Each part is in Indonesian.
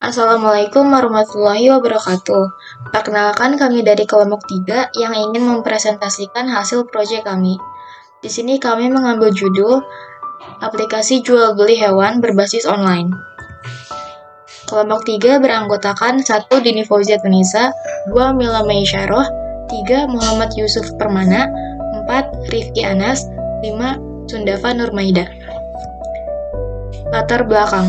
Assalamualaikum warahmatullahi wabarakatuh. Perkenalkan kami dari kelompok 3 yang ingin mempresentasikan hasil proyek kami. Di sini kami mengambil judul aplikasi jual beli hewan berbasis online. Kelompok 3 beranggotakan 1 Dini Fauzia Tunisa, 2 Mila Maisyarah, 3 Muhammad Yusuf Permana, 4 Rifki Anas, 5 Sundafa Nurmaida. Latar belakang.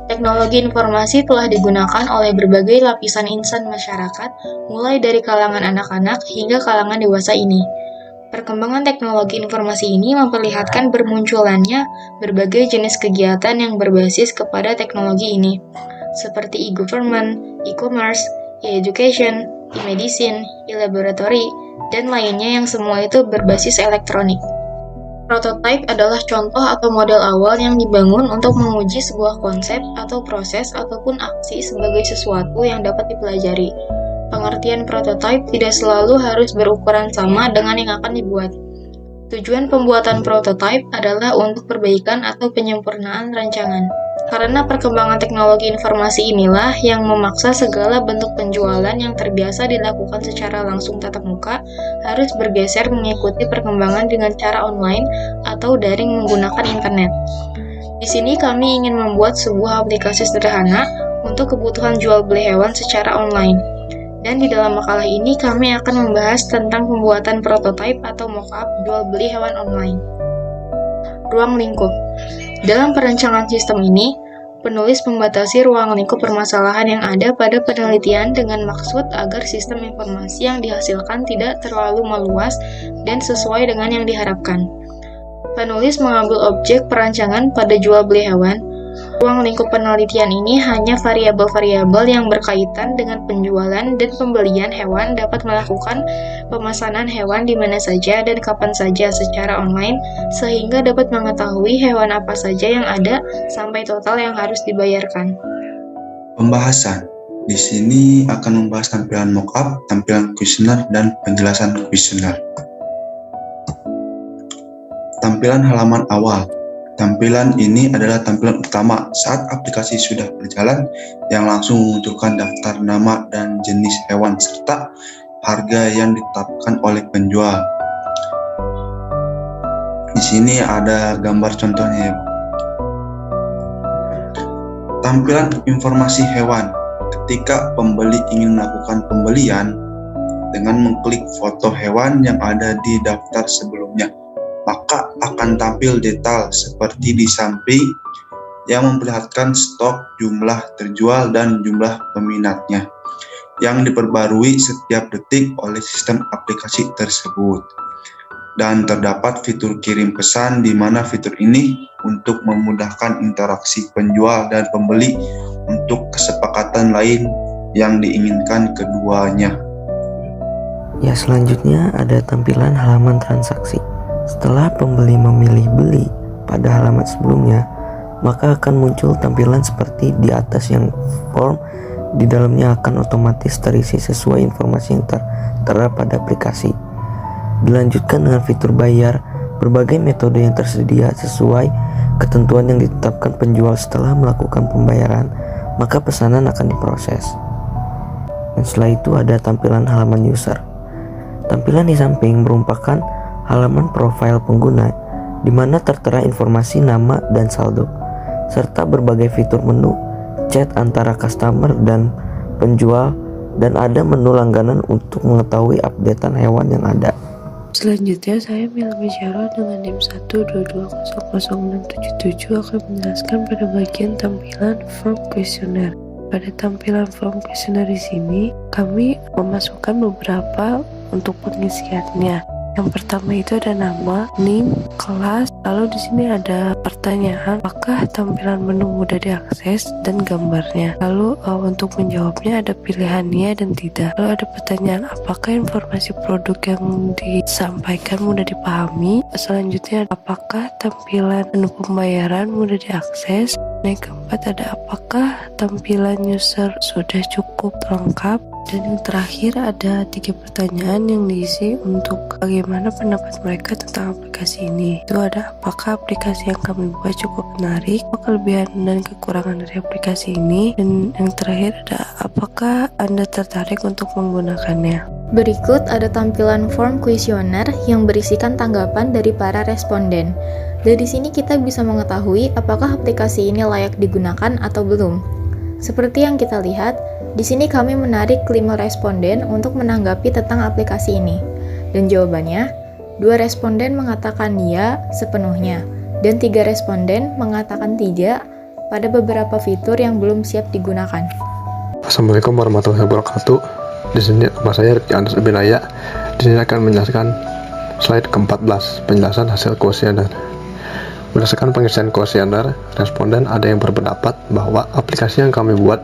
Teknologi informasi telah digunakan oleh berbagai lapisan insan masyarakat, mulai dari kalangan anak-anak hingga kalangan dewasa ini. Perkembangan teknologi informasi ini memperlihatkan bermunculannya berbagai jenis kegiatan yang berbasis kepada teknologi ini, seperti e-government, e-commerce, e-education, e-medicine, e-laboratory, dan lainnya yang semua itu berbasis elektronik. Prototype adalah contoh atau model awal yang dibangun untuk menguji sebuah konsep atau proses ataupun aksi sebagai sesuatu yang dapat dipelajari. Pengertian prototype tidak selalu harus berukuran sama dengan yang akan dibuat. Tujuan pembuatan prototype adalah untuk perbaikan atau penyempurnaan rancangan. Karena perkembangan teknologi informasi inilah yang memaksa segala bentuk penjualan yang terbiasa dilakukan secara langsung tatap muka harus bergeser mengikuti perkembangan dengan cara online atau daring menggunakan internet. Di sini kami ingin membuat sebuah aplikasi sederhana untuk kebutuhan jual beli hewan secara online. Dan di dalam makalah ini kami akan membahas tentang pembuatan prototipe atau mockup jual beli hewan online. Ruang lingkup. Dalam perancangan sistem ini, penulis membatasi ruang lingkup permasalahan yang ada pada penelitian dengan maksud agar sistem informasi yang dihasilkan tidak terlalu meluas dan sesuai dengan yang diharapkan. Penulis mengambil objek perancangan pada jual beli hewan. Ruang lingkup penelitian ini hanya variabel-variabel yang berkaitan dengan penjualan dan pembelian hewan dapat melakukan pemesanan hewan di mana saja dan kapan saja secara online, sehingga dapat mengetahui hewan apa saja yang ada sampai total yang harus dibayarkan. Pembahasan. Di sini akan membahas tampilan mockup, tampilan kuesioner, dan penjelasan kuesioner. Tampilan halaman awal. Tampilan ini adalah tampilan utama saat aplikasi sudah berjalan yang langsung memunculkan daftar nama dan jenis hewan serta harga yang ditetapkan oleh penjual. Di sini ada gambar contohnya. Tampilan informasi hewan. Ketika pembeli ingin melakukan pembelian dengan mengklik foto hewan yang ada di daftar sebelumnya, maka akan tampil detail seperti di samping yang memperlihatkan stok, jumlah terjual, dan jumlah peminatnya yang diperbarui setiap detik oleh sistem aplikasi tersebut. Dan terdapat fitur kirim pesan di mana fitur ini untuk memudahkan interaksi penjual dan pembeli untuk kesepakatan lain yang diinginkan keduanya. Ya, selanjutnya ada tampilan halaman transaksi. Setelah pembeli memilih beli pada halaman sebelumnya, maka akan muncul tampilan seperti di atas yang form di dalamnya akan otomatis terisi sesuai informasi yang tertera pada aplikasi. Dilanjutkan dengan fitur bayar, berbagai metode yang tersedia sesuai ketentuan yang ditetapkan penjual. Setelah melakukan pembayaran, maka pesanan akan diproses. Dan setelah itu ada tampilan halaman user. Tampilan di samping merupakan halaman profil pengguna di mana tertera informasi nama dan saldo serta berbagai fitur menu chat antara customer dan penjual, dan ada menu langganan untuk mengetahui updatean hewan yang ada. Selanjutnya saya Mila Maisyarah dengan NIM 122000677 akan menjelaskan pada bagian tampilan form kuesioner. Pada tampilan form kuesioner di sini kami memasukkan beberapa untuk pengisiannya. Yang pertama itu ada nama, NIM, kelas, lalu di sini ada pertanyaan, apakah tampilan menu mudah diakses, dan gambarnya. Lalu untuk menjawabnya ada pilihannya dan tidak. Lalu ada pertanyaan, apakah informasi produk yang disampaikan mudah dipahami. Selanjutnya, apakah tampilan menu pembayaran mudah diakses. Yang keempat ada apakah tampilan user sudah cukup lengkap. Dan yang terakhir ada 3 pertanyaan yang diisi untuk bagaimana pendapat mereka tentang aplikasi ini. Itu ada apakah aplikasi yang kami buat cukup menarik, apa kelebihan dan kekurangan dari aplikasi ini, dan yang terakhir ada apakah Anda tertarik untuk menggunakannya. Berikut ada tampilan form kuesioner yang berisikan tanggapan dari para responden. Dari sini kita bisa mengetahui apakah aplikasi ini layak digunakan atau belum. Seperti yang kita lihat, di sini kami menarik 5 responden untuk menanggapi tentang aplikasi ini. Dan jawabannya, 2 responden mengatakan ya sepenuhnya, dan 3 responden mengatakan tidak pada beberapa fitur yang belum siap digunakan. Assalamualaikum warahmatullahi wabarakatuh. Di sini nama saya Rifki Andres Binaya. Di sini akan menjelaskan slide ke-14, penjelasan hasil kuesioner. Berdasarkan pengisian kuesioner, responden ada yang berpendapat bahwa aplikasi yang kami buat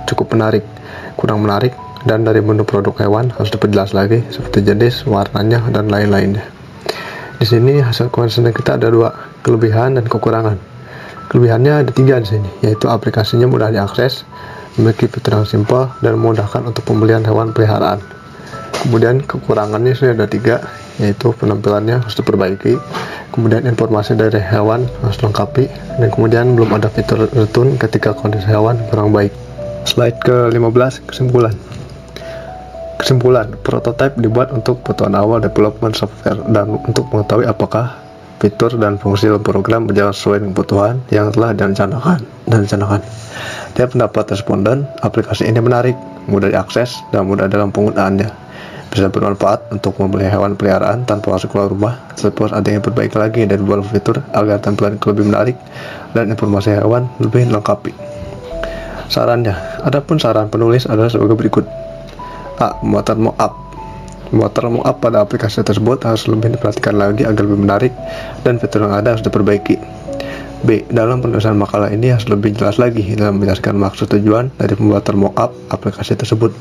cukup menarik, kurang menarik, dan dari menu produk hewan harus diperjelas lagi seperti jenis, warnanya, dan lain-lainnya. Di sini hasil kuesioner kita ada 2, kelebihan dan kekurangan. Kelebihannya ada 3 di sini, yaitu aplikasinya mudah diakses, memiliki fitur yang simpel, dan memudahkan untuk pembelian hewan peliharaan. Kemudian kekurangannya sudah ada 3, yaitu penampilannya harus diperbaiki, kemudian informasi dari hewan harus dilengkapi, dan kemudian belum ada fitur return ketika kondisi hewan kurang baik. Slide ke-15, kesimpulan. Kesimpulan, prototipe dibuat untuk kebutuhan awal development software dan untuk mengetahui apakah fitur dan fungsi program berjalan sesuai dengan kebutuhan yang telah direncanakan. Dia pendapat responden, aplikasi ini menarik, mudah diakses, dan mudah dalam penggunaannya. Bisa bermanfaat untuk membeli hewan peliharaan tanpa harus keluar rumah, terus ada yang perbaiki lagi dan beberapa fitur agar tampilan lebih menarik dan informasi hewan lebih lengkapi. Sarannya, adapun saran penulis adalah sebagai berikut. A. Muatan mockup. Muatan mockup pada aplikasi tersebut harus lebih diperhatikan lagi agar lebih menarik dan fitur yang ada harus diperbaiki. B. Dalam penulisan makalah ini harus lebih jelas lagi dalam menjelaskan maksud tujuan dari pembuatan mockup aplikasi tersebut.